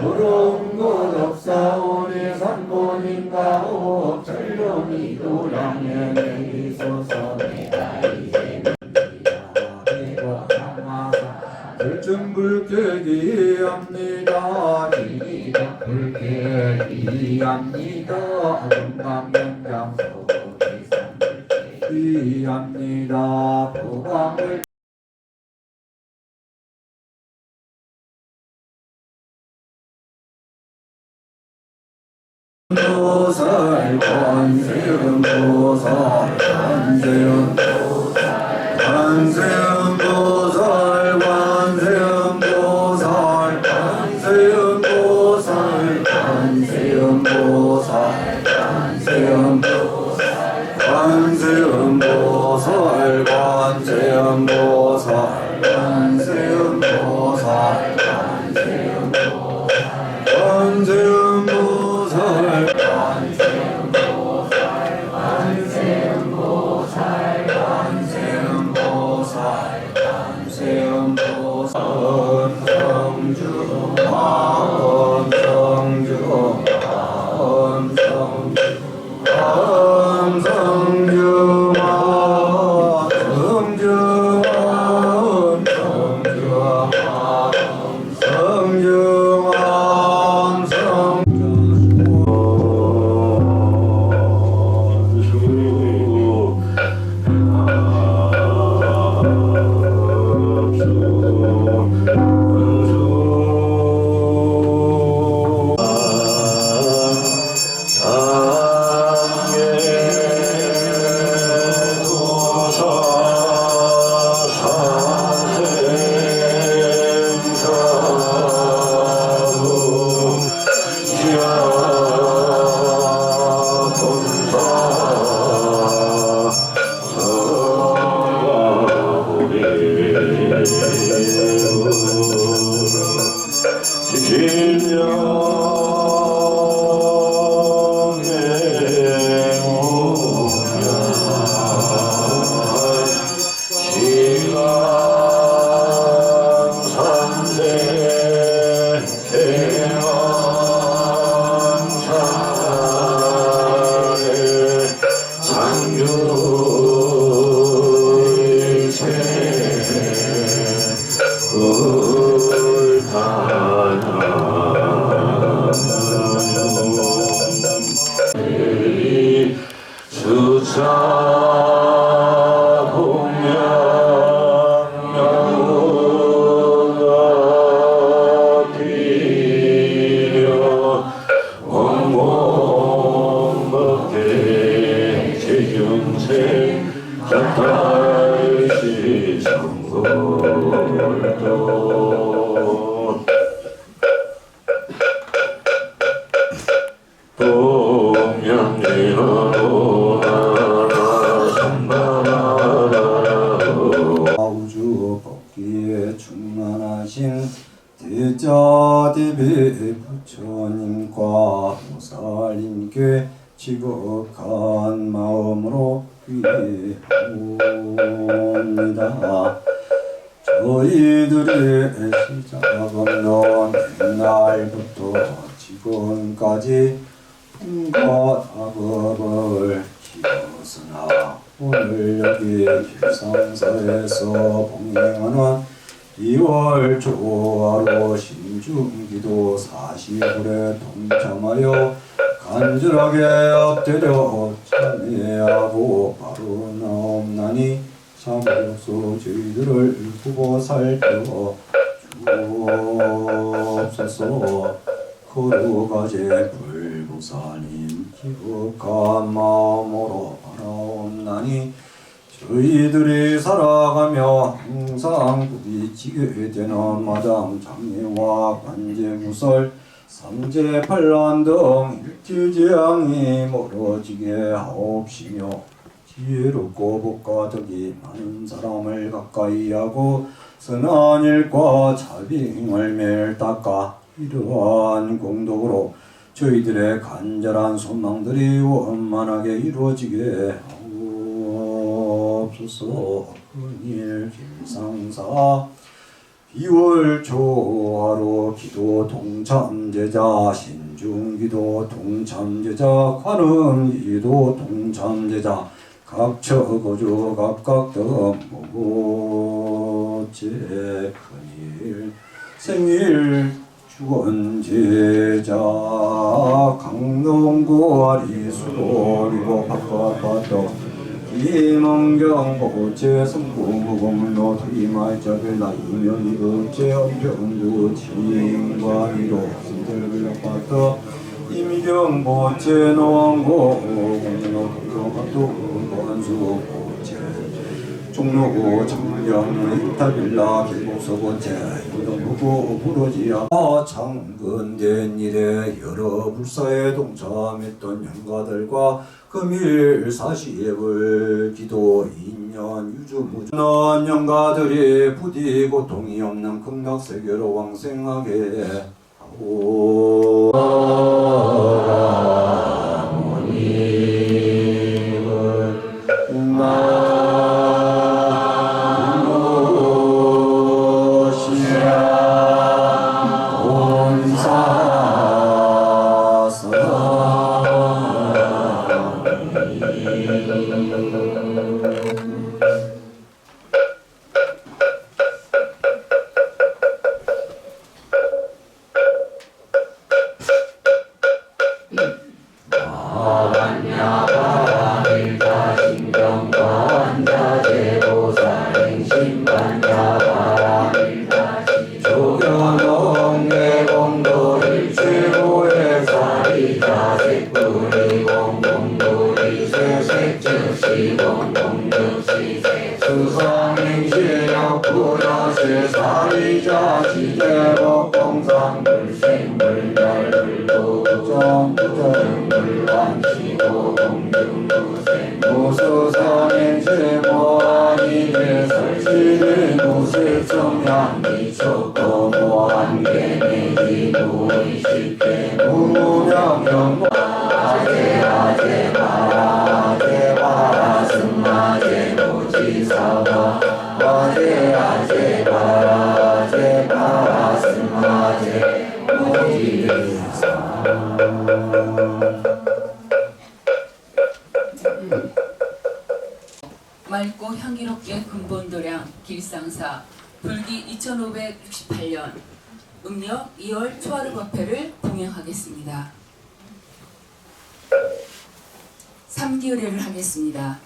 부러운 것 없사오니 삼본인가오 전룡이 도량년에 있어서 내가 이제 내가 항마사 불증불격이합니다. 지리가 불격이합니다. 건강연장소기상불격이합니다. 부광을 보살 관세음 보살 관세음 보살 관세음 보살 관세음 보살 관세음 보살 관세음 보살 관세음 보살 관세음 보살 관세음 보살 관세음 보살 관세음 보살 관세음 보살 우주 법기에 충만하신 대자대비 부처님과 보살님께 지극한 마음으로 위하옵니다. 저희들의 시작은 옛날부터 지금까지 꿈과 작업을 기었으나 오늘 여기 길상사에서 봉행하는 2월 초하루 신중기도 40일에 동참하여 간절하게 엎드려 참회하고 바로 나옵나니 참으로서 저희들을 보고 살펴 주옵소서. 거룩하제 불보살님 기억한 마음으로 바라옵나니 저희들이 살아가며 항상 부딪히게 되는 마당 장애와 관제무설 삼재팔란 등 일지재앙이 멀어지게 하옵시며 지혜롭고 복과 덕이 많은 사람을 가까이 하고 선한 일과 자빙을 매일 닦아 이러한 공덕으로 저희들의 간절한 소망들이 원만하게 이루어지게 하옵소서. 큰일 김상사 2월 초하루 기도 동참제자 신중기도 동참제자 관음기도 동참제자 각처거주 각각 등모고제 큰일 생일 주원제자 강동구 아리수로리고 바꿔봤다 이문경 보제 성구무공로 이말자벨라 이면이급제 엄평두 진관이로 신들글락봤다 이미경 보제 노원고 공로 동로갑도 원수 보제 종로구 청령 이탈빌라 길목서보제 유동부구 부러지야 창근된 일에 여러 불사에 동참했던 영가들과 금일 사시예불 기도 인연 유주무주는 영가들이 부디 고통이 없는 극락세계로 왕생하게 하오. 맑고 향기롭게 근본도량 길상사 불기 2568년 음력 2월 초하루 법회를 봉행하겠습니다. 3기의례를 하겠습니다.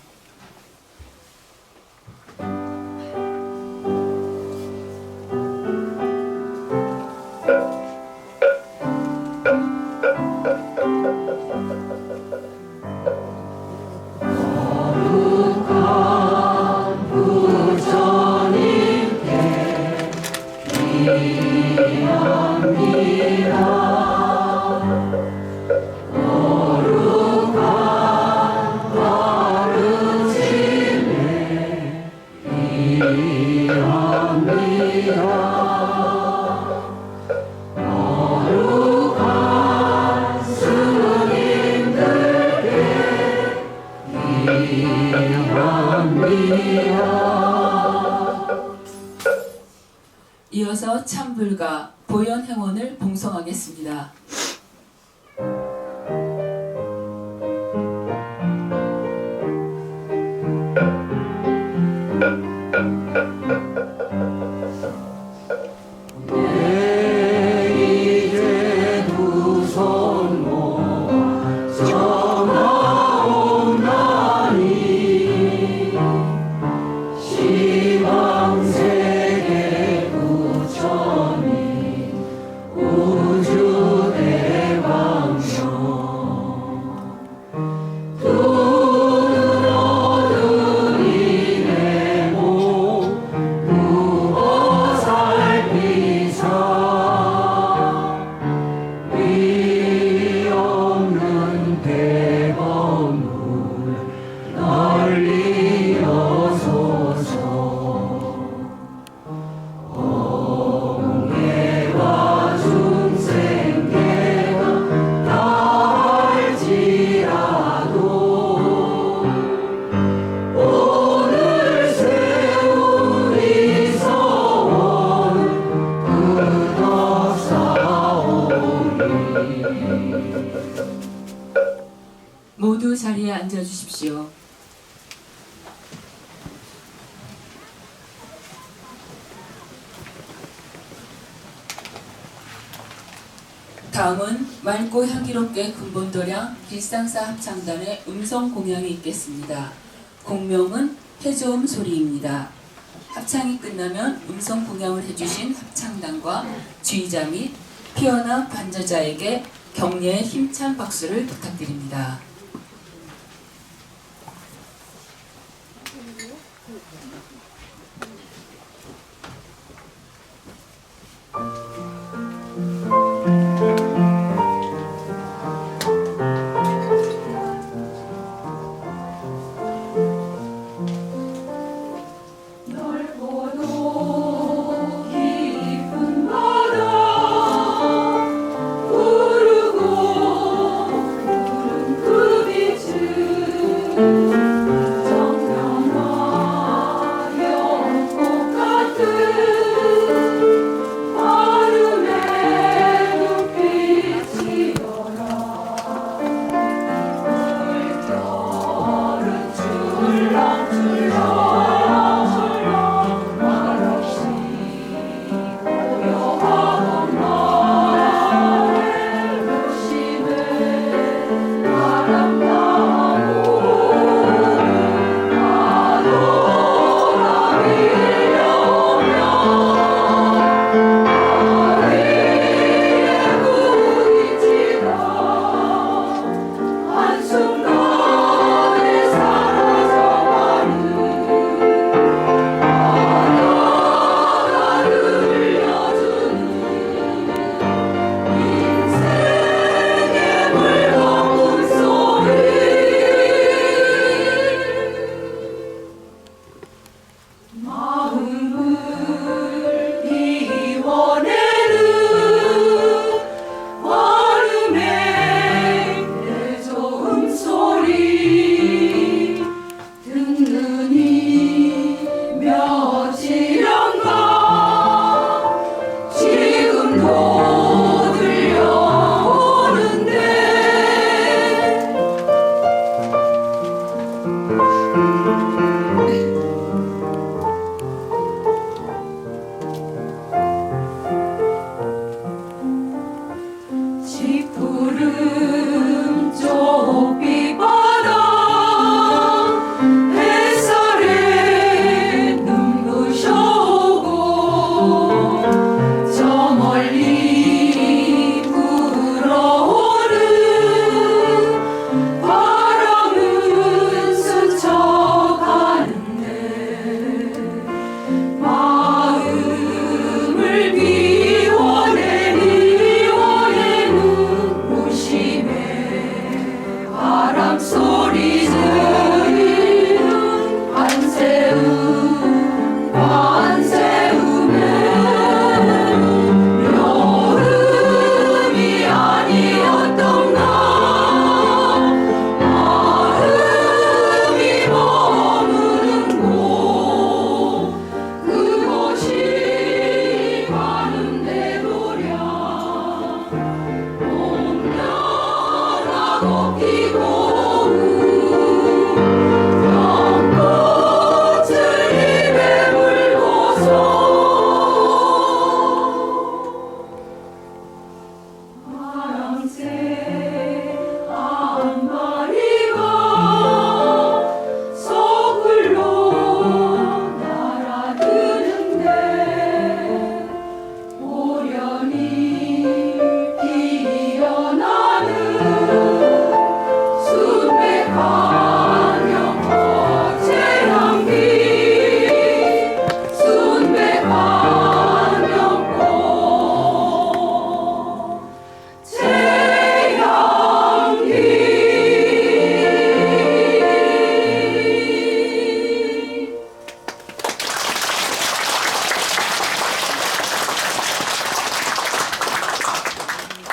음녀 참불가 보현행원을 봉송하겠습니다. 모두 자리에 앉아주십시오. 다음은 맑고 향기롭게 근본도량 길상사 합창단의 음성 공연이 있겠습니다. 공명은 해저음 소리입니다. 합창이 끝나면 음성 공연을 해주신 합창단과 주의자 및 피어나 관저자에게 격려의 힘찬 박수를 부탁드립니다. 그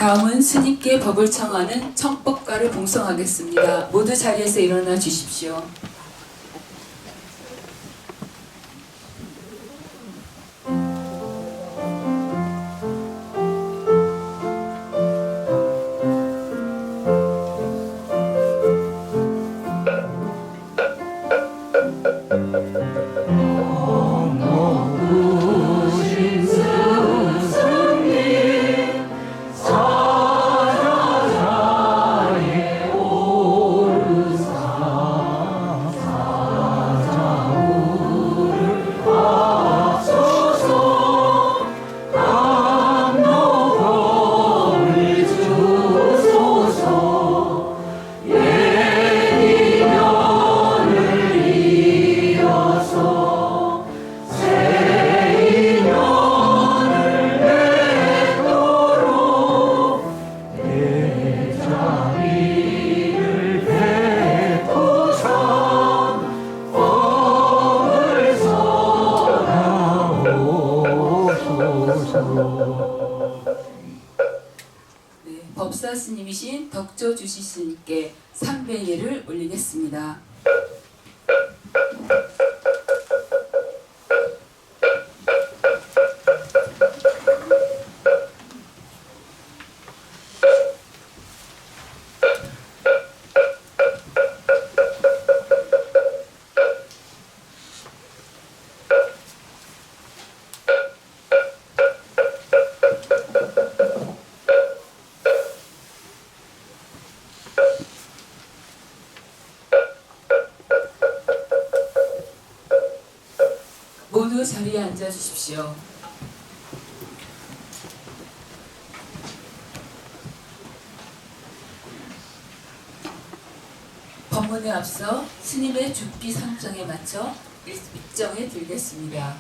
다음은 스님께 법을 청하는 청법가를 봉송하겠습니다. 모두 자리에서 일어나 주십시오. 법사 스님이신 덕조 주시 스님께 삼배예를 올리겠습니다. 모두 자리에 앉아 주십시오. 법문에 앞서 스님의 죽기 상정에 맞춰 입정에 들겠습니다.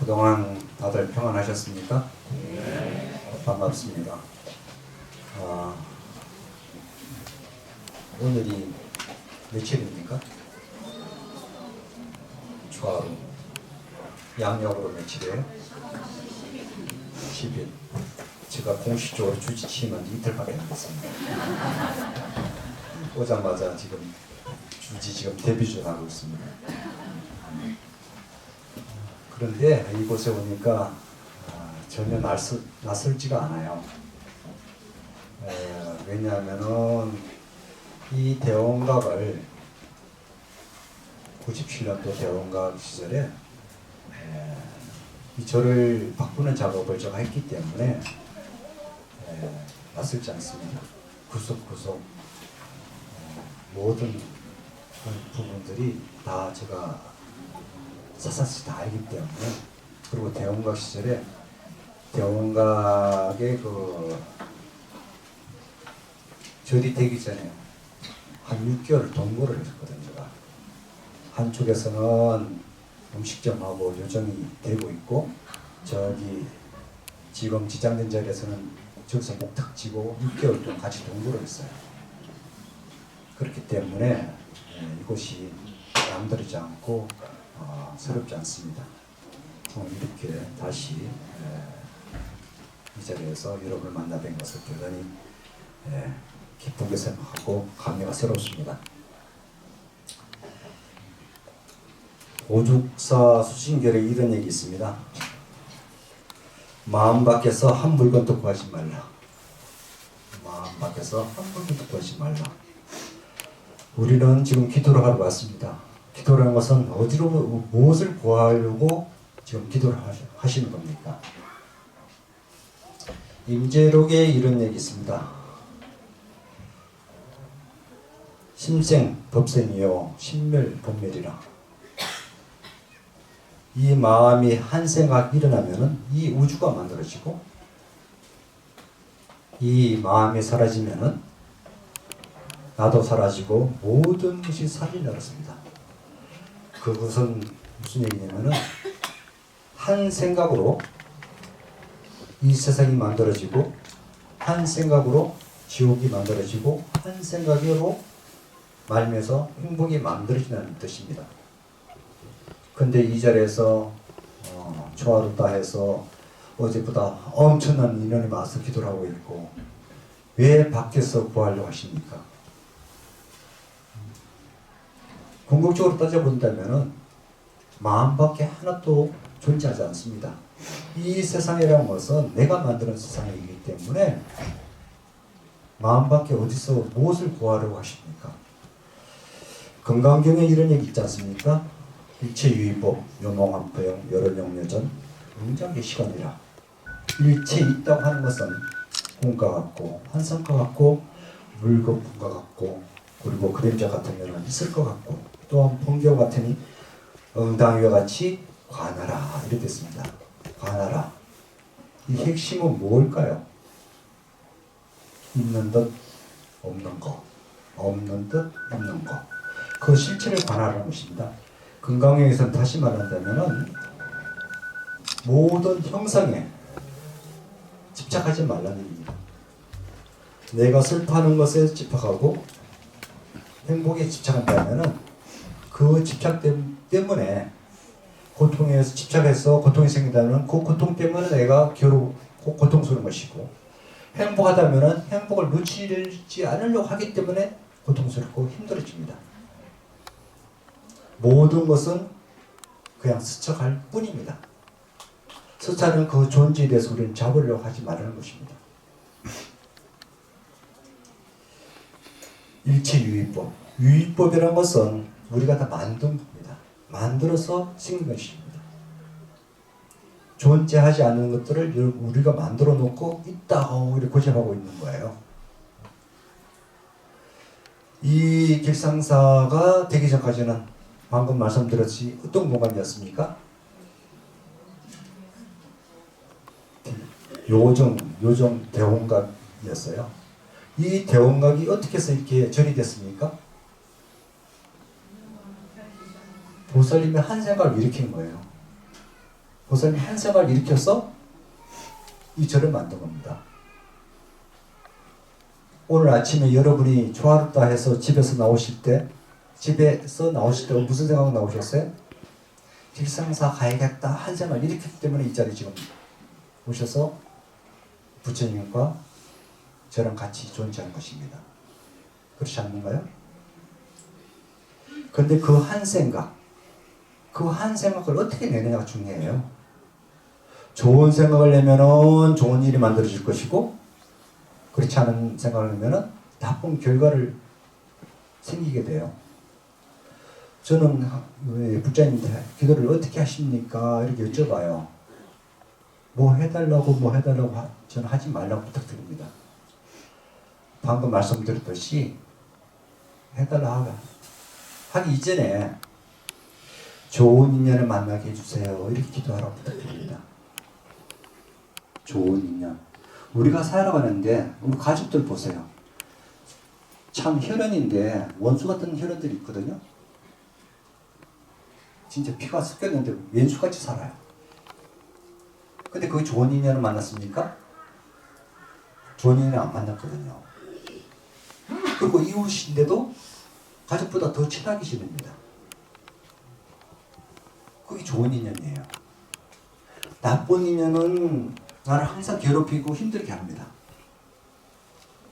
그동안 다들 평안하셨습니까? 반갑습니다. 오늘이 며칠입니까? 추가로 양력으로 며칠이에요? 10일. 제가 공식적으로 주지 취임한 지 이틀밖에 안 됐습니다. 오자마자 지금 주지 데뷔를 하고 있습니다. 그런데 이곳에 오니까 전혀 낯설지가 않아요. 왜냐하면은 이 대원각을 97년도 대원각 시절에 이 절을 바꾸는 작업을 제가 했기 때문에 낯설지 않습니다. 구석구석 모든 부분들이 다 제가 사사시 다 알기 때문에, 그리고 대원각 시절에 대원각의 절이 되기 전에 한 6개월 동거를 했거든요. 제가 한쪽에서는 음식점하고 요정이 되고 있고, 저기 지금 지장된 자리에서는 저기서 목탁 지고 6개월 동안 같이 동거를 했어요. 그렇기 때문에 것이 남다르지 않고 새롭지 않습니다. 오늘 이렇게 다시 이 자리에서 여러분을 만나 뵌 것을 대단히 기쁘게 생각하고 감회가 새롭습니다. 오죽사 수신결에 이런 얘기 있습니다. 마음 밖에서 한 물건도 구하지 말라. 마음 밖에서 한 물건도 구하지 말라. 우리는 지금 기도를 하러 왔습니다. 기도라는 것은 어디로 무엇을 구하려고 지금 기도를 하시는 겁니까? 임재록에 이런 얘기 있습니다. 심생 법생이요 심멸 법멸이라. 이 마음이 한 생각 일어나면은 이 우주가 만들어지고, 이 마음이 사라지면은 나도 사라지고 모든 것이 사라지는 그렇습니다. 그것은 무슨 얘기냐면은 한 생각으로 이 세상이 만들어지고, 한 생각으로 지옥이 만들어지고, 한 생각으로 말미에서 행복이 만들어진다는 뜻입니다. 근데 이 자리에서 초하루다 해서 어제보다 엄청난 인원이 와서 기도를 하고 있고, 왜 밖에서 구하려고 하십니까? 궁극적으로 따져본다면 마음밖에 하나도 존재하지 않습니다. 이 세상이라는 것은 내가 만드는 세상이기 때문에 마음밖에 어디서 무엇을 구하려고 하십니까? 건강경에 이런 얘기 있지 않습니까? 일체유의법, 요몽한포영, 여론영려전, 응장의 시간이라. 일체 있다고 하는 것은 공과 같고, 환상과 같고, 물거품과 같고, 그리고 그림자 같으면 있을 것 같고, 또한 번경 같으니 응당이와 같이 관하라 이렇게 됐습니다. 관하라. 이 핵심은 뭘까요? 있는 듯 없는 거, 없는 듯 있는 거. 그 실체를 관하라는 것입니다. 건강형에서는 다시 말한다면은 모든 형상에 집착하지 말라는 얘기입니다. 내가 슬퍼하는 것에 집착하고 행복에 집착한다면은 그 집착 때문에 고통에 집착해서 고통이 생긴다면 그 고통 때문에 내가 고통스러운 것이고, 행복하다면은 행복을 놓치지 않으려고 하기 때문에 고통스럽고 힘들어집니다. 모든 것은 그냥 스쳐갈 뿐입니다. 스쳐는 그 존재에 대해서 우리는 잡으려고 하지 말라는 것입니다. 일체유의법. 유의법이라는 것은 우리가 다 만든 겁니다. 만들어서 생긴 것입니다. 존재하지 않는 것들을 우리가 만들어 놓고 있다고 이렇게 고집하고 있는 거예요. 이 길상사가 되기 전까지는 방금 말씀드렸지 어떤 공간이었습니까? 요정 대홍각이었어요. 이 대홍각이 어떻게 해서 이렇게 절이 됐습니까? 보살님의 한 생각을 일으킨 거예요. 보살님이 한 생각을 일으켜서 이 절을 만든 겁니다. 오늘 아침에 여러분이 초하루다 해서 집에서 나오실 때 무슨 생각 나오셨어요? 길상사 가야겠다 한 생각을 일으켰기 때문에 이 자리 지금 오셔서 부처님과 저랑 같이 존재하는 것입니다. 그렇지 않는가요? 그런데 그 한 생각을 어떻게 내느냐가 중요해요. 좋은 생각을 내면은 좋은 일이 만들어질 것이고, 그렇지 않은 생각을 내면은 나쁜 결과를 생기게 돼요. 저는 부처님한테 기도를 어떻게 하십니까? 이렇게 여쭤봐요. 뭐 해달라고 저는 하지 말라고 부탁드립니다. 방금 말씀드렸듯이 해달라 하기 이전에 좋은 인연을 만나게 해주세요. 이렇게 기도하라고 부탁드립니다. 좋은 인연. 우리가 살아가는데 우리 가족들 보세요. 참 혈연인데 원수 같은 혈연들이 있거든요. 진짜 피가 섞였는데 왼수같이 살아요. 근데 그게 좋은 인연을 만났습니까? 좋은 인연을 안 만났거든요. 그리고 이웃인데도 가족보다 더 친하게 지냅니다. 그게 좋은 인연이에요. 나쁜 인연은 나를 항상 괴롭히고 힘들게 합니다.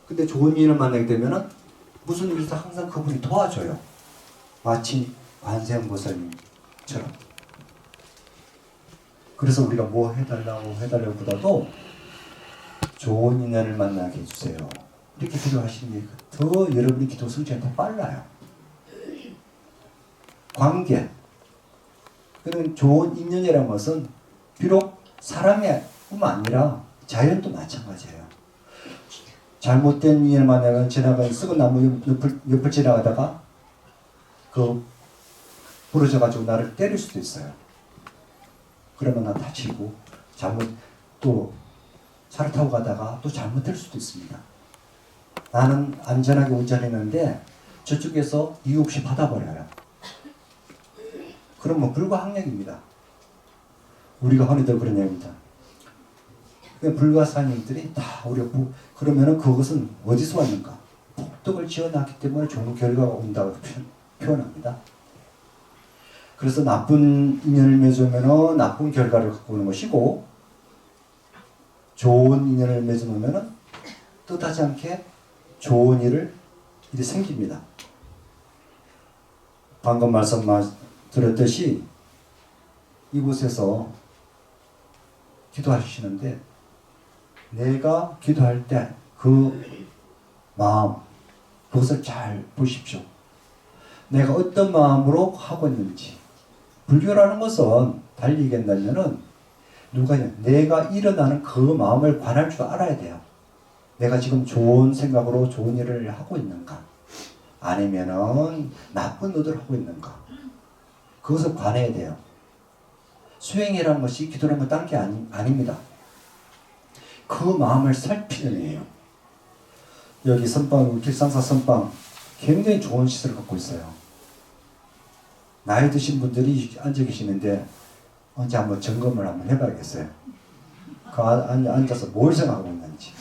근데 좋은 인연을 만나게 되면은 무슨 일도 항상 그분이 도와줘요. 마치 관세음보살님처럼. 그래서 우리가 뭐 해달라고 보다도 좋은 인연을 만나게 해주세요. 이렇게 기도하시는 게 더 여러분의 기도 성취가 더 빨라요. 관계. 그런 좋은 인연이라는 것은 비록 사람의 뿐만 아니라 자연도 마찬가지예요. 잘못된 인연을 만나면 지나가는 썩은 나무 옆을 지나가다가 부러져가지고 나를 때릴 수도 있어요. 그러면 나 다치고 또 차를 타고 가다가 또 잘못될 수도 있습니다. 나는 안전하게 운전했는데 저쪽에서 이유 없이 받아버려요. 그러면 불가항력입니다. 우리가 흔히들 그런 얘기입니다. 불가사님들이 다 그러면은 그것은 어디서 왔는가? 복덕을 지어놨기 때문에 좋은 결과가 온다고 표현합니다. 그래서 나쁜 인연을 맺으면은 나쁜 결과를 갖고 오는 것이고, 좋은 인연을 맺으면은 뜻하지 않게 좋은 일이 생깁니다. 방금 말씀 들었듯이 이곳에서 기도하시는데 내가 기도할 때 그 마음, 그것을 잘 보십시오. 내가 어떤 마음으로 하고 있는지. 불교라는 것은 달리 얘기한다면은 내가 일어나는 그 마음을 관할 줄 알아야 돼요. 내가 지금 좋은 생각으로 좋은 일을 하고 있는가? 아니면은 나쁜 의도를 하고 있는가? 그것을 관해야 돼요. 수행이라는 것이 기도라는 건 딴 게 아닙니다. 그 마음을 살피는 애예요. 여기 선방, 길상사 선방 굉장히 좋은 시설을 갖고 있어요. 나이 드신 분들이 앉아 계시는데 언제 한번 점검을 한번 해봐야겠어요. 그 앉아서 뭘 생각하고 있는지.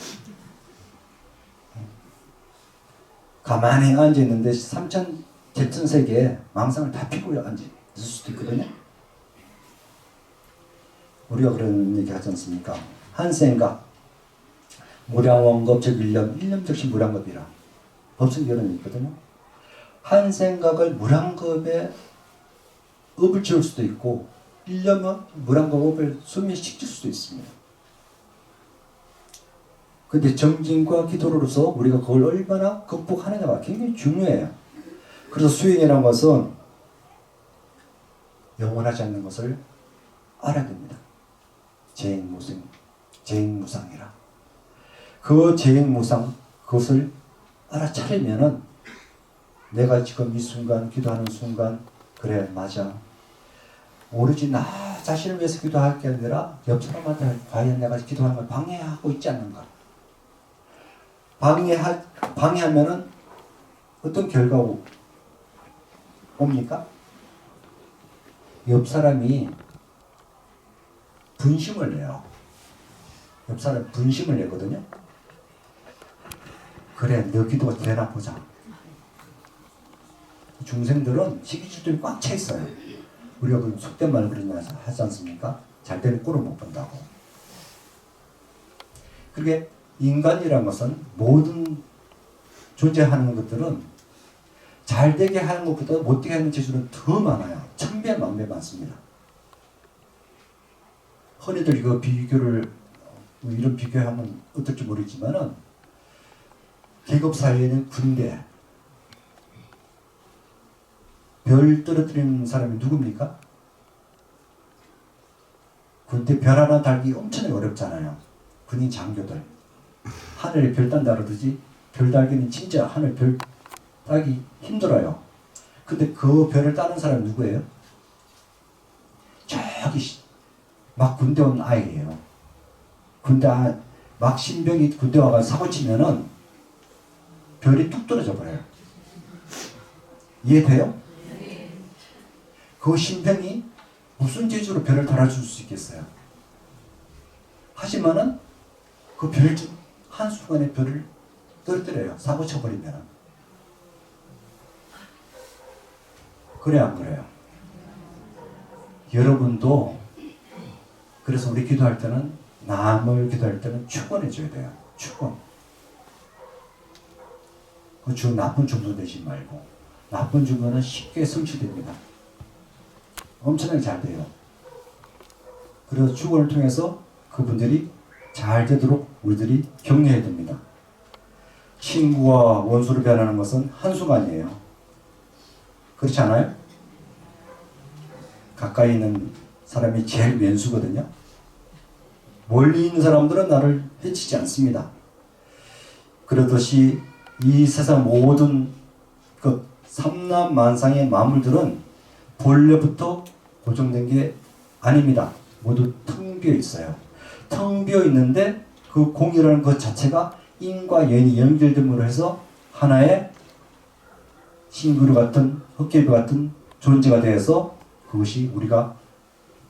가만히 앉아 있는데 제천세계에 망상을 다 피고 앉아 있을 수도 있거든요. 우리가 그런 얘기 하지 않습니까? 한 생각, 무량원급 즉 일념 즉시 무량겁이라. 법성에 이런 있거든요. 한 생각을 무량겁에 업을 지을 수도 있고, 일념은 무량겁 업을 소멸시킬 수도 있습니다. 근데 정진과 기도로서 우리가 그걸 얼마나 극복하느냐가 굉장히 중요해요. 그래서 수행이라는 것은 영원하지 않는 것을 알아야 됩니다. 재행무상이라. 그 재행무상, 그것을 알아차리면은 내가 지금 이 순간 기도하는 순간, 그래 맞아, 오로지 나 자신을 위해서 기도할 게 아니라 옆 사람한테 과연 내가 기도하는 걸 방해하고 있지 않는가. 방해하면은 어떤 결과가 옵니까? 옆 사람이 분심을 내요. 옆 사람이 분심을 내거든요. 그래, 너 기도가 되나 보자. 중생들은 시기질투이 꽉 차 있어요. 우리가 그 속된 말을 그런 하지 않습니까? 잘 되는 꼴을 못 본다고. 그게 인간이라는 것은 모든 존재하는 것들은 잘 되게 하는 것보다 못 되게 하는 재주는 더 많아요. 천배 만배 많습니다. 흔히들 이거 이런 비교하면 어떨지 모르겠지만은, 계급 사회에는 군대, 별 떨어뜨리는 사람이 누굽니까? 군대 별 하나 달기 엄청나게 어렵잖아요. 군인 장교들. 하늘에 별 딴다 그러듯이 별 달기는 진짜 하늘 별 따기 힘들어요. 근데 그 별을 따는 사람이 누구예요? 저기 막 군대 온 아이예요. 막 신병이 군대 와가 사고 치면은 별이 뚝 떨어져 버려요. 이해돼요? 그 신병이 무슨 재주로 별을 달아줄 수 있겠어요? 하지만은 그 별 한순간에 별을 떨어뜨려요. 사고 쳐버리면은. 그래 안 그래요? 여러분도 그래서 우리 기도할 때는 남을 기도할 때는 축원해 줘야 돼요. 축원. 그 나쁜 중도 되지 말고 나쁜 중도는 쉽게 성취됩니다. 엄청나게 잘 돼요. 그래서 축원을 통해서 그분들이 잘 되도록 우리들이 격려해야 됩니다. 친구와 원수를 변하는 것은 한순간이에요. 그렇지 않아요? 가까이 있는 사람이 제일 왼수거든요. 멀리 있는 사람들은 나를 해치지 않습니다. 그러듯이 이 세상 모든 그 삼남만상의 만물들은 본래부터 고정된 게 아닙니다. 모두 텅 비어 있어요. 텅 비어 있는데 그 공이라는 것 자체가 인과 연이 연결됨으로 해서 하나의 싱그루 같은 헛개비 같은 존재가 되어서 그것이 우리가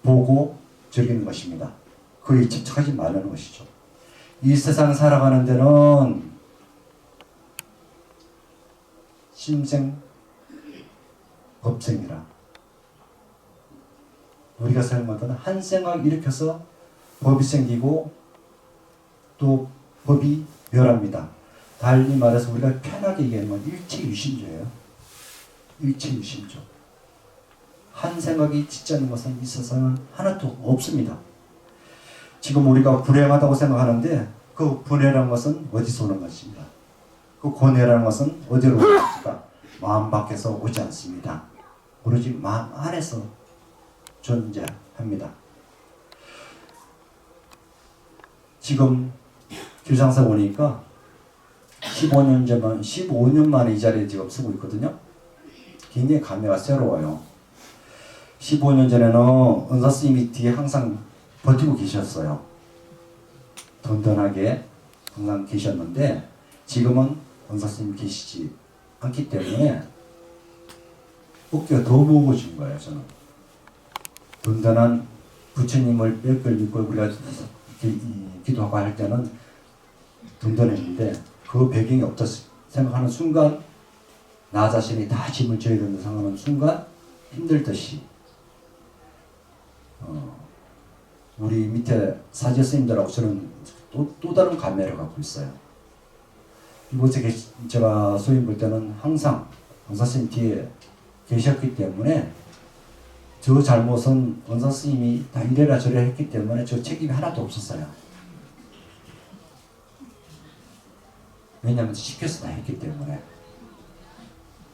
보고 즐기는 것입니다. 거기에 집착하지 말라는 것이죠. 이 세상 살아가는 데는 심생 법생이라 우리가 사용하던 한 생각 일으켜서 법이 생기고 또 법이 멸합니다. 달리 말해서 우리가 편하게 얘기하는 건 일체유심조예요. 일체유심조. 한 생각이 짓지 않는 것은 이 세상은 하나도 없습니다. 지금 우리가 불행하다고 생각하는데 그 불행한 것은 어디서 오는 것입니까? 그 고뇌라는 것은 어디로 오는 것입니까? 마음 밖에서 오지 않습니다. 오로지 마음 안에서 존재합니다. 지금 길상사 오니까 15년 만에 이 자리에 지금 서고 있거든요. 굉장히 감회가 새로워요. 15년 전에는 은사 스님이 뒤에 항상 버티고 계셨어요. 든든하게 항상 계셨는데 지금은 은사 스님이 계시지 않기 때문에 어깨가 더 무거워진 거예요. 저는 든든한 부처님을 뺄걸 믿고 우리가 기도하고 할 때는 든든했는데 그 배경이 없다 생각하는 순간 나 자신이 다 짐을 져야 된다 생각하는 순간 힘들듯이 우리 밑에 사제 스님들하고 저는 또 다른 감회를 갖고 있어요. 이곳에 제가 소임 볼 때는 항상 원사 스님 뒤에 계셨기 때문에 저 잘못은 원사 스님이 다 이래라 저래라 했기 때문에 저 책임이 하나도 없었어요. 왜냐하면 시켜서 다 했기 때문에.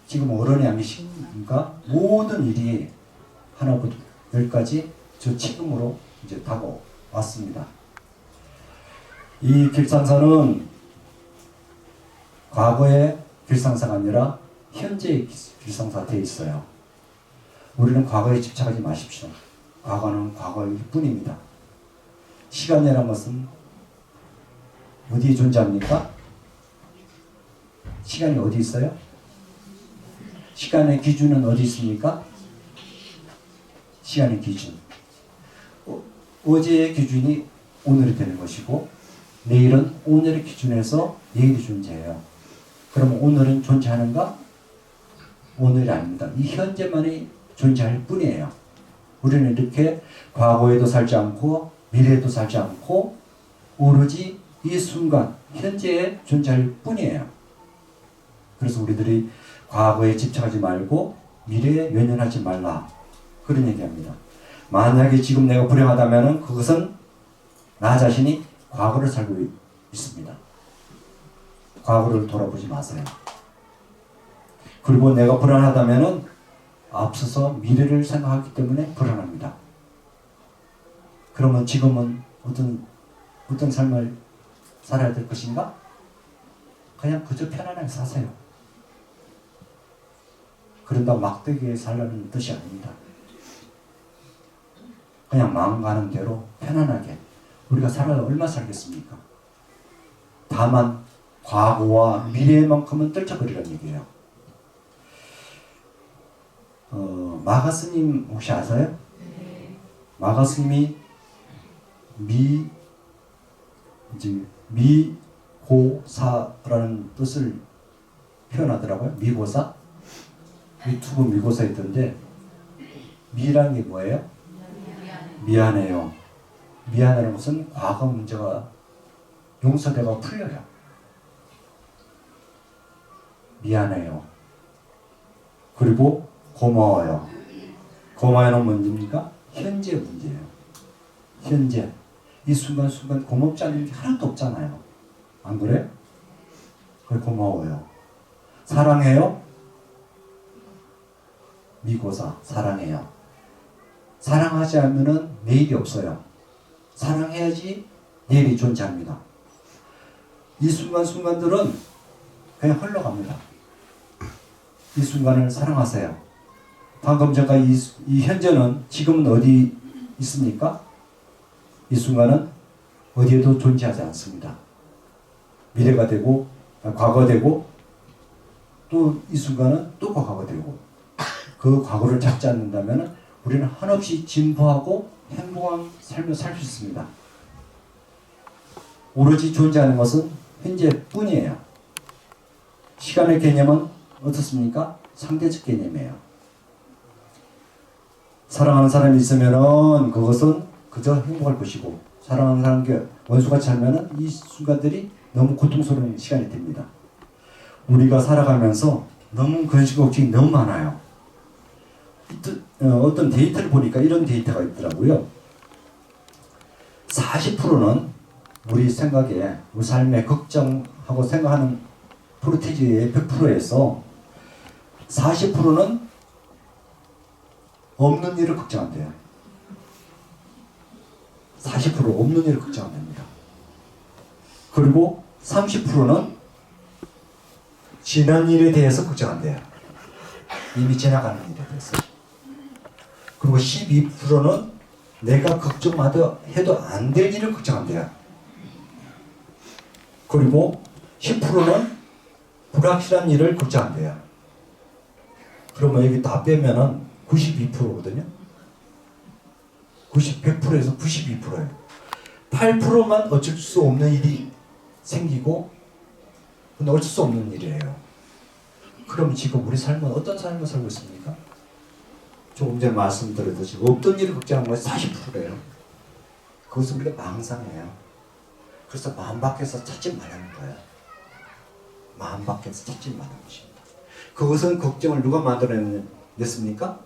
지금 어른이 안 계시니까 모든 일이 하나부터 열까지 저 책임으로 이제 다가왔습니다. 이 길상사는 과거의 길상사가 아니라 현재의 길상사가 되어 있어요. 우리는 과거에 집착하지 마십시오. 과거는 과거일 뿐입니다. 시간이라는 것은 어디에 존재합니까? 시간이 어디 있어요? 시간의 기준은 어디 있습니까? 시간의 기준. 어제의 기준이 오늘이 되는 것이고 내일은 오늘의 기준에서 내일이 존재해요. 그러면 오늘은 존재하는가? 오늘이 아닙니다. 이 현재만이 존재할 뿐이에요. 우리는 이렇게 과거에도 살지 않고 미래에도 살지 않고 오로지 이 순간 현재에 존재할 뿐이에요. 그래서 우리들이 과거에 집착하지 말고 미래에 연연하지 말라 그런 얘기합니다. 만약에 지금 내가 불행하다면 그것은 나 자신이 과거를 살고 있습니다. 과거를 돌아보지 마세요. 그리고 내가 불안하다면 앞서서 미래를 생각하기 때문에 불안합니다. 그러면 지금은 어떤 삶을 살아야 될 것인가? 그냥 그저 편안하게 사세요. 그런다고 막대기에 살라는 뜻이 아닙니다. 그냥 마음 가는 대로 편안하게 우리가 살아야 얼마 살겠습니까? 다만 과거와 미래만큼은 떨쳐버리라는 얘기예요. 마가스님 혹시 아세요? 마가스님이 미고사라는 뜻을 표현하더라고요. 미고사. 유튜브 미고사 있던데 미라는 게 뭐예요? 미안해요. 미안하는 것은 과거 문제가 용서되고 풀려요. 미안해요. 그리고 고마워요. 고마워는 문제입니까? 현재 문제예요. 현재. 이 순간순간 고맙지 않은 게 하나도 없잖아요. 안 그래? 그래 고마워요. 사랑해요? 미고사 사랑해요. 사랑하지 않으면 내일이 없어요. 사랑해야지 내일이 존재합니다. 이 순간순간들은 그냥 흘러갑니다. 이 순간을 사랑하세요. 방금 전까 이 현재는 지금은 어디 있습니까? 이 순간은 어디에도 존재하지 않습니다. 미래가 되고 과거 되고 또 이 순간은 또 과거가 되고 그 과거를 잡지 않는다면 우리는 한없이 진보하고 행복한 삶을 살 수 있습니다. 오로지 존재하는 것은 현재뿐이에요. 시간의 개념은 어떻습니까? 상대적 개념이에요. 사랑하는 사람이 있으면은 그것은 그저 행복할 것이고 사랑하는 사람과 원수같이 살면은 이 순간들이 너무 고통스러운 시간이 됩니다. 우리가 살아가면서 너무 근심 걱정이 너무 많아요. 어떤 데이터를 보니까 이런 데이터가 있더라고요. 40%는 우리 생각에 우리 삶에 걱정하고 생각하는 프로테지의 100%에서 40%는 없는 일을 걱정한대요. 40% 없는 일을 걱정합니다. 그리고 30%는 지난 일에 대해서 걱정한대요. 이미 지나가는 일에 대해서. 그리고 12%는 내가 걱정마다 해도 안 될 일을 걱정한대요. 그리고 10%는 불확실한 일을 걱정한대요. 그러면 여기 다 빼면은 92%거든요. 100%에서 92%예요. 8%만 어쩔 수 없는 일이 생기고 근데 어쩔 수 없는 일이에요. 그럼 지금 우리 삶은 어떤 삶을 살고 있습니까? 조금 전에 말씀드렸듯이 없던 일을 걱정하는 것이 40%예요. 그것은 우리가 망상이에요. 그래서 마음 밖에서 찾지 말라는 거예요. 마음 밖에서 찾지 말라는 것입니다. 그것은 걱정을 누가 만들어냈습니까?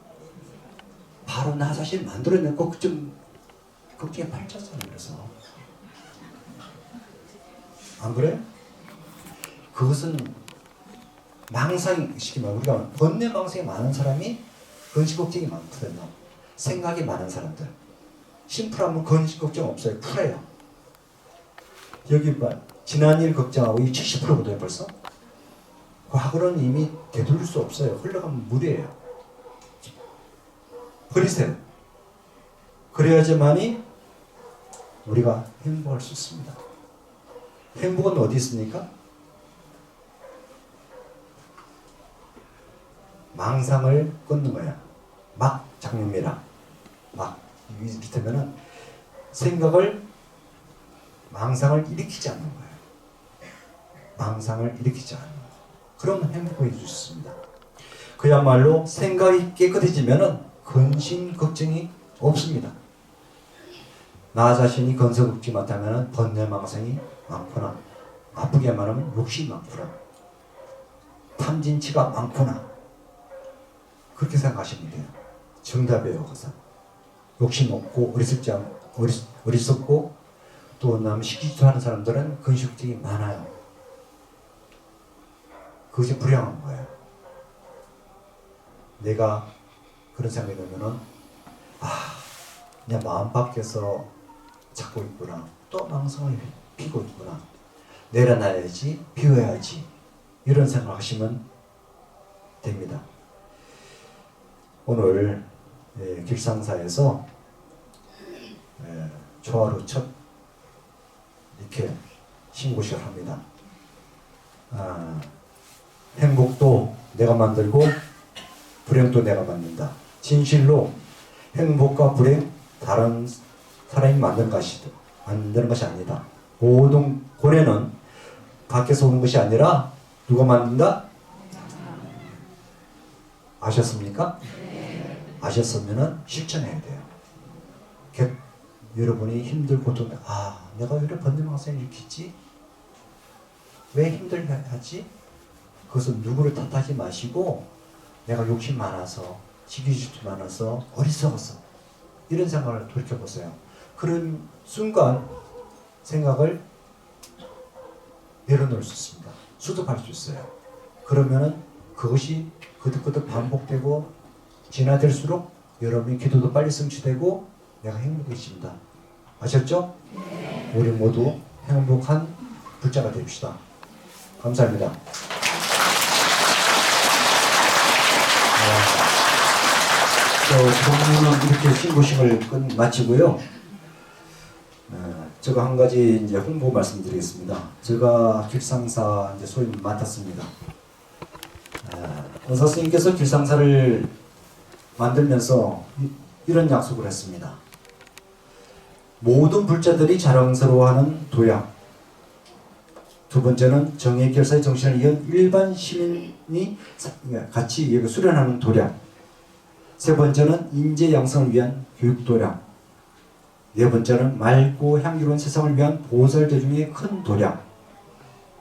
바로 나 자신이 만들어낸 걱정에 팔렸어요. 그래서 안 그래? 그것은 망상시키 말고 우리가 번뇌 망상이 많은 사람이 근심 걱정이 많거든요. 생각이 많은 사람들. 심플하면 근심 걱정 없어요. 풀어요. 여기 봐. 지난 일 걱정하고 이 70%거든요 벌써. 과거는 이미 되돌릴 수 없어요. 흘러가면 물이에요. 버리세요. 그래야지만이 우리가 행복할 수 있습니다. 행복은 어디 있습니까? 망상을 끊는 거야. 막 장미라. 막 이를테면은 망상을 일으키지 않는 거예요. 망상을 일으키지 않는 거예요. 그럼 행복해질 수 있습니다. 그야말로 생각이 깨끗해지면은 근심 걱정이 없습니다. 나 자신이 근심 걱정이 많다면 번뇌 망상이 많구나. 아프게 말하면 욕심이 많구나. 탐진치가 많구나. 그렇게 생각하시면 돼요. 정답이에요. 그것은. 욕심 없고 어리석고 또 남 시키지도 하는 사람들은 근심 걱정이 많아요. 그것이 불행한 거예요. 내가 그런 생각이 들면은 그냥 마음 밖에서 찾고 있구나. 또 망상을 피고 있구나. 내려놔야지, 비워야지. 이런 생각을 하시면 됩니다. 오늘 길상사에서 초하루 첫 이렇게 신고식을 합니다. 행복도 내가 만들고 불행도 내가 만든다. 진실로 행복과 불행 다른 사람이 만드는 것이 아니다. 모든 고뇌는 밖에서 오는 것이 아니라 누가 만든다? 아셨습니까? 아셨으면 실천해야 돼요. 여러분이 힘들고 또 내가 왜 이렇게 번뇌망상을 일으켰지? 왜 힘들게 하지? 그것은 누구를 탓하지 마시고 내가 욕심 많아서 시기질투 많아서 어리석어서 이런 생각을 돌이켜보세요. 그런 순간 생각을 내려놓을 수 있습니다. 수습할 수 있어요. 그러면은 그것이 거듭거듭 반복되고 진화될수록 여러분의 기도도 빨리 성취되고 내가 행복해집니다. 아셨죠? 우리 모두 행복한 불자가 됩시다. 감사합니다. 본문은 이렇게 신고식을 마치고요. 제가 한 가지 이제 홍보 말씀드리겠습니다. 제가 길상사 이제 소임 맡았습니다. 은사 스님께서 길상사를 만들면서 이런 약속을 했습니다. 모든 불자들이 자랑스러워하는 도약. 두 번째는 정의 결사의 정신을 이은 일반 시민이 같이 수련하는 도량. 세 번째는 인재 양성을 위한 교육 도량. 네 번째는 맑고 향기로운 세상을 위한 보살대중의 큰 도량.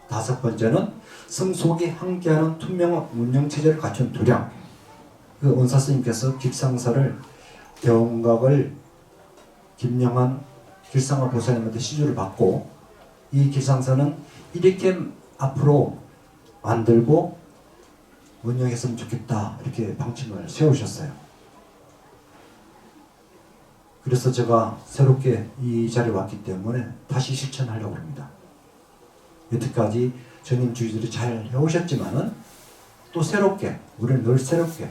다섯 번째는 성속이 함께하는 투명한 운영체제를 갖춘 도량. 그 원사 스님께서 길상사를 대원각을 김영한 길상화 보살님한테 시주를 받고 이 길상사는 이렇게 앞으로 만들고 운영했으면 좋겠다 이렇게 방침을 세우셨어요. 그래서 제가 새롭게 이 자리에 왔기 때문에 다시 실천하려고 합니다. 여태까지 전임 주의들이 잘 해오셨지만은 또 새롭게 우리는 늘 새롭게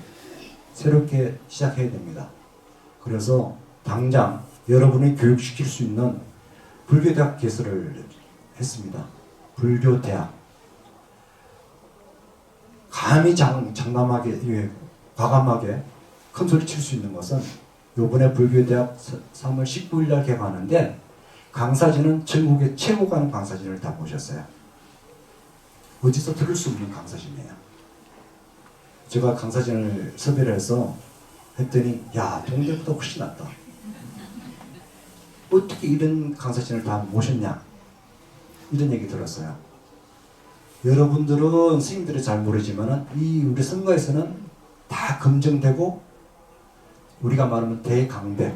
시작해야 됩니다. 그래서 당장 여러분이 교육시킬 수 있는 불교대학 개설을 했습니다. 불교대학. 감히 장담하게 과감하게 큰 소리 칠 수 있는 것은 요번에 불교대학 3월 19일 날 개강하는데 강사진은 전국의 최고 가는 강사진을 다 모셨어요. 어디서 들을 수 없는 강사진이에요. 제가 강사진을 섭외를 해서 했더니 동대보다 훨씬 낫다. 어떻게 이런 강사진을 다 모셨냐 이런 얘기 들었어요. 여러분들은 스님들이 잘 모르지만은 이 우리 선거에서는 다 검증되고 우리가 말하면 대강백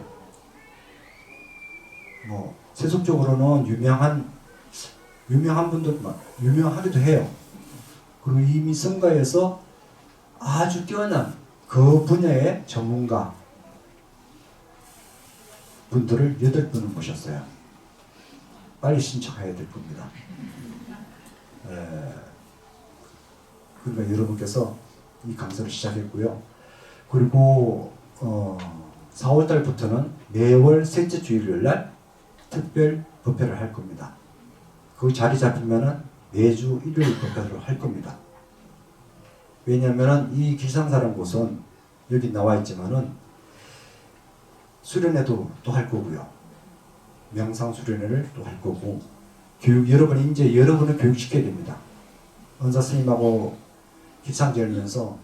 세속적으로는 유명한 분들만 유명하기도 해요. 그리고 이미 선거에서 아주 뛰어난 그 분야의 전문가 분들을 8분을 모셨어요. 빨리 신청해야 될 겁니다. 그러니까 여러분께서 이 강사를 시작했고요. 그리고 4월 달부터는 매월 셋째 주일요일 날 특별 법회를 할 겁니다. 그 자리 잡히면은 매주 일요일 법회를 할 겁니다. 왜냐하면 이 길상사라는 곳은 여기 나와 있지만은 수련회도 또 할 거고요. 명상 수련회를 또 할 거고 여러분이 이제 여러분을 교육시켜야 됩니다. 은사 스님하고 길상제 열면서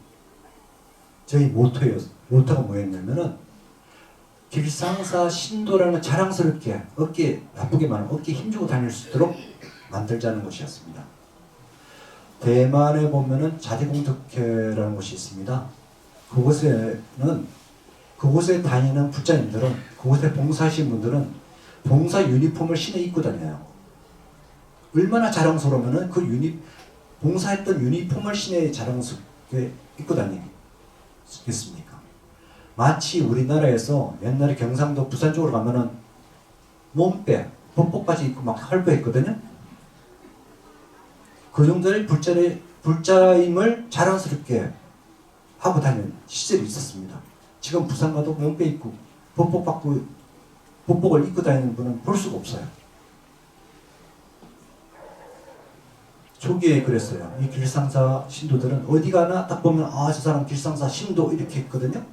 저희 모토가 뭐였냐면은 길상사 신도라는 자랑스럽게 나쁘게 말하면 어깨에 힘주고 다닐 수 있도록 만들자는 것이었습니다. 대만에 보면은 자대공덕회라는 곳이 있습니다. 그곳에 다니는 불자님들은 그곳에 봉사하신 분들은 봉사 유니폼을 신어 입고 다녀요. 얼마나 자랑스러우면은 봉사했던 유니폼을 신어 자랑스럽게 입고 다니겠습니까? 마치 우리나라에서 옛날에 경상도 부산 쪽으로 가면은 몸빼, 법복까지 입고 막 활보했거든요. 그 정도의 불자임을 자랑스럽게 하고 다니는 시절이 있었습니다. 지금 부산 가도 몸빼 입고 법복을 입고 다니는 분은 볼 수가 없어요. 초기에 그랬어요. 이 길상사 신도들은 어디 가나 딱 보면 저 사람 길상사 신도 이렇게 했거든요.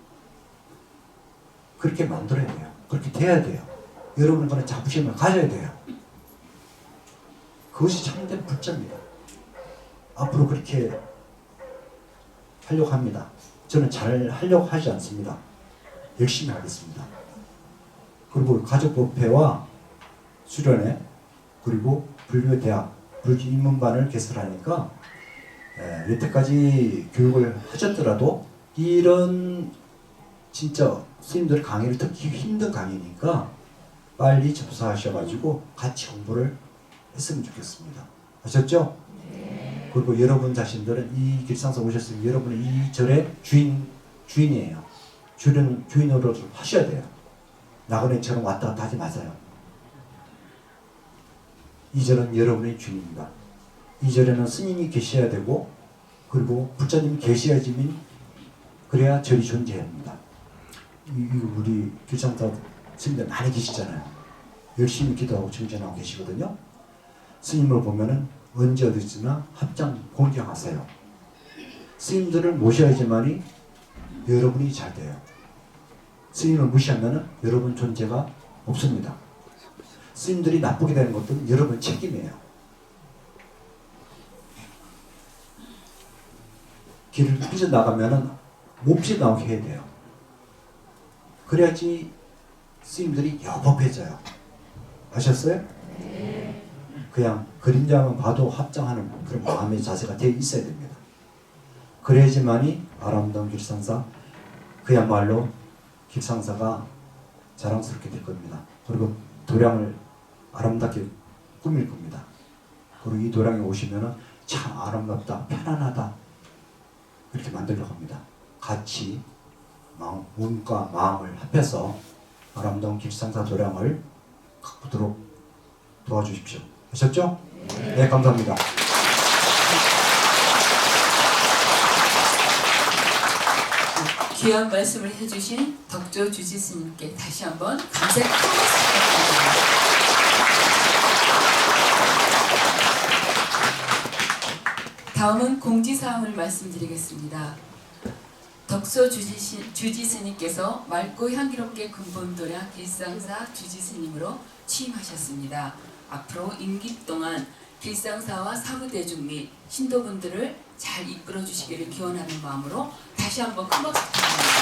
그렇게 만들어야 돼요. 그렇게 돼야 돼요. 여러분은 그런 자부심을 가져야 돼요. 그것이 참된 불자입니다. 앞으로 그렇게 하려고 합니다. 저는 잘 하려고 하지 않습니다. 열심히 하겠습니다. 그리고 가족법회와 수련회 그리고 불교대학 불교입문반을 개설하니까 여태까지 교육을 하셨더라도 이런 진짜 스님들 강의를 듣기 힘든 강의니까 빨리 접수하셔가지고 같이 공부를 했으면 좋겠습니다. 아셨죠? 네. 그리고 여러분 자신들은 이 길상사 오셨으면 여러분은 이 절의 주인이에요. 주인으로 하셔야 돼요. 나그네처럼 왔다 갔다 하지 마세요. 이 절은 여러분의 주인입니다. 이 절에는 스님이 계셔야 되고 그리고 불자님이 계셔야지만 그래야 절이 존재합니다. 우리 길상사 스님들 많이 계시잖아요. 열심히 기도하고 정진하고 계시거든요. 스님을 보면은 언제 어디서나 합장 공경하세요. 스님들을 모셔야지만이 여러분이 잘 돼요. 스님을 무시하면은 여러분 존재가 없습니다. 스님들이 나쁘게 되는 것도 여러분 책임이에요. 길을 삐져나가면은 못 삐져나오게 해야 돼요. 그래야지 스님들이 여법해져요. 아셨어요? 네. 그냥 그림자만 봐도 합장하는 그런 마음의 자세가 되어 있어야 됩니다. 그래야지만이 아름다운 길상사, 그야말로 길상사가 자랑스럽게 될 겁니다. 그리고 도량을 아름답게 꾸밀 겁니다. 그리고 이 도량에 오시면은 참 아름답다, 편안하다 이렇게 만들려고 합니다. 같이 몸과 마음을 합해서 아름다운 길상사 도량을 가꾸도록 도와주십시오. 아셨죠? 네, 감사합니다. 귀한 말씀을 해주신 덕조 주지스님께 다시 한번 감사의 큰 박수 부탁드립니다. 다음은 공지사항을 말씀드리겠습니다. 덕소 주지스님께서 맑고 향기롭게 근본도량 길상사 주지스님으로 취임하셨습니다. 앞으로 임기 동안 길상사와 사부대중 및 신도분들을 잘 이끌어 주시기를 기원하는 마음으로 다시 한번 큰 박수 부탁드립니다.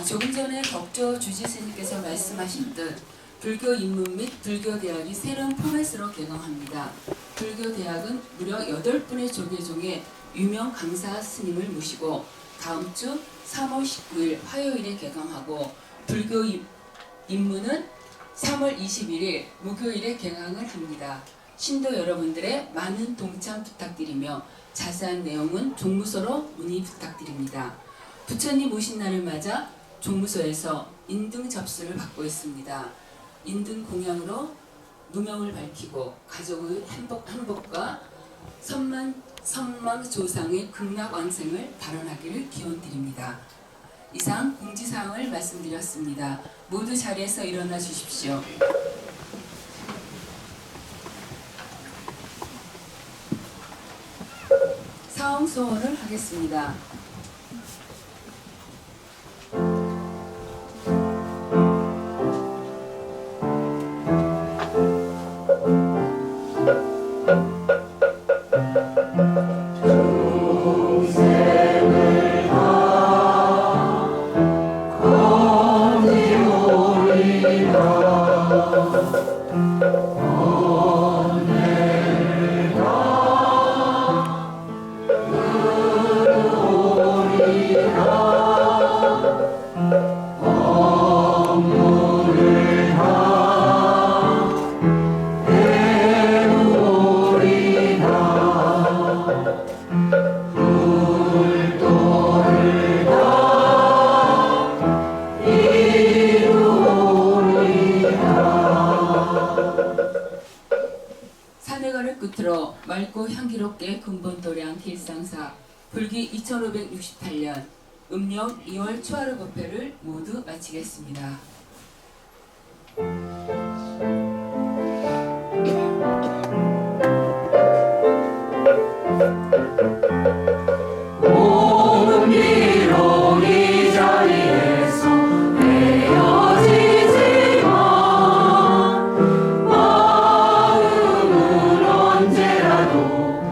조금 전에 덕조 주지스님께서 말씀하신 듯 불교 입문 및 불교대학이 새로운 포맷으로 개강합니다. 불교대학은 무려 8분의 조계종의 유명 강사 스님을 모시고 다음 주 3월 19일 화요일에 개강하고 불교 입문은 3월 21일 목요일에 개강을 합니다. 신도 여러분들의 많은 동참 부탁드리며 자세한 내용은 종무소로 문의 부탁드립니다. 부처님 오신 날을 맞아 종무소에서 인등 접수를 받고 있습니다. 인등 공양으로 누명을 밝히고 가족의 행복과 선망 조상의 극락왕생을 발언하기를 기원드립니다. 이상 공지사항을 말씀드렸습니다. 모두 자리에서 일어나 주십시오. 사홍 소원을 하겠습니다. 산해가를 끝으로 맑고 향기롭게 근본도량 길상사 불기 2568년 음력 2월 초하루 법회를 모두 마치겠습니다. 몸은 비록 이 자리에서 헤어지지만 마음은 언제라도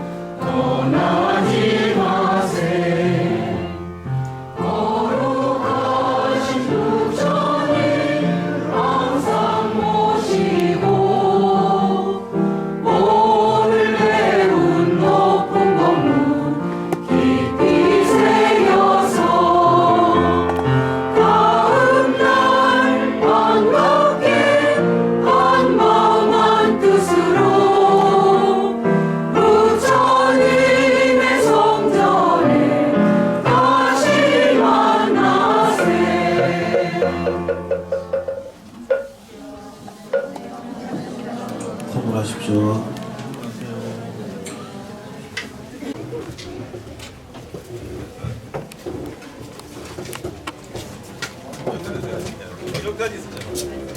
이런까지 있었잖아.